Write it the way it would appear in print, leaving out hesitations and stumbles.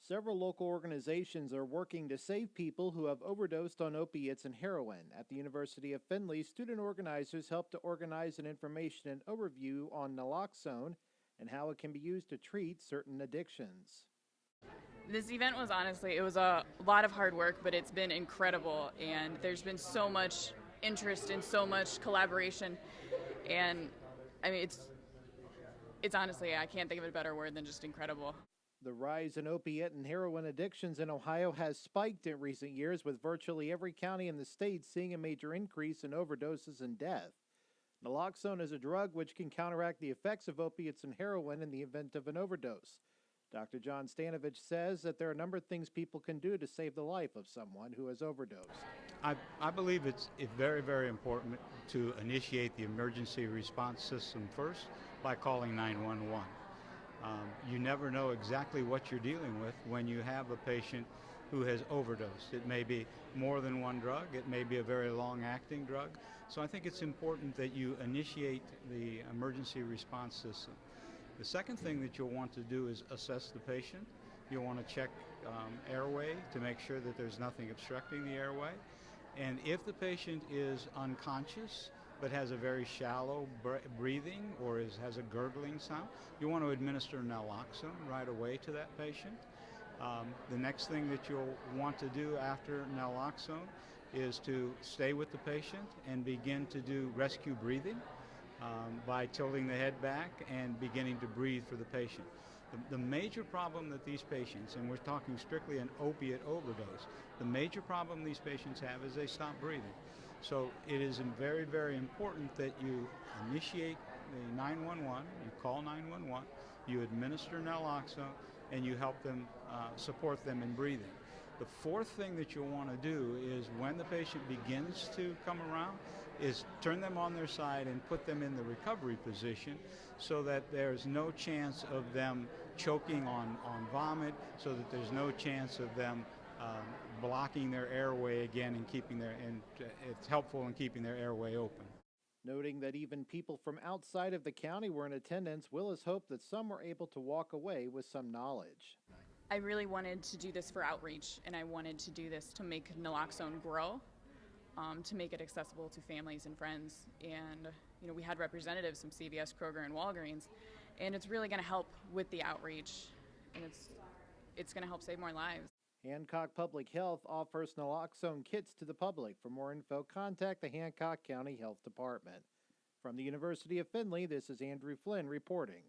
Several local organizations are working to save people who have overdosed on opiates and heroin. At the University of Findlay, student organizers helped to organize an information and overview on naloxone and how it can be used to treat certain addictions. This event was honestly, it was a lot of hard work, but it's been incredible. And there's been so much interest and so much collaboration. And I mean, it's honestly, I can't think of a better word than just incredible. The rise in opiate and heroin addictions in Ohio has spiked in recent years, with virtually every county in the state seeing a major increase in overdoses and death. Naloxone is a drug which can counteract the effects of opiates and heroin in the event of an overdose. Dr. John Stanovich says that there are a number of things people can do to save the life of someone who has overdosed. I believe it's very, very important to initiate the emergency response system first by calling 911. You never know exactly what you're dealing with when you have a patient who has overdosed. It may be more than one drug. It may be a very long-acting drug. So I think it's important that you initiate the emergency response system. The second thing that you'll want to do is assess the patient. You'll want to check airway to make sure that there's nothing obstructing the airway. And if the patient is unconscious but has a very shallow breathing or has a gurgling sound, you want to administer naloxone right away to that patient. The next thing that you'll want to do after naloxone is to stay with the patient and begin to do rescue breathing by tilting the head back and beginning to breathe for the patient. The major problem that these patients, and we're talking strictly an opiate overdose, the major problem these patients have is they stop breathing. So it is very, very important that you initiate the 911, you call 911, you administer naloxone, and you help them, support them in breathing. The fourth thing that you'll want to do is when the patient begins to come around is turn them on their side and put them in the recovery position so that there's no chance of them choking on vomit, so that there's no chance of them blocking their airway again and it's helpful in keeping their airway open. Noting that even people from outside of the county were in attendance, Willis hoped that some were able to walk away with some knowledge. I really wanted to do this for outreach, and I wanted to do this to make naloxone grow, to make it accessible to families and friends. And we had representatives from CVS, Kroger, and Walgreens, and it's really going to help with the outreach, and it's going to help save more lives. Hancock Public Health offers naloxone kits to the public. For more info, contact the Hancock County Health Department. From the University of Findlay, this is Andrew Flynn reporting.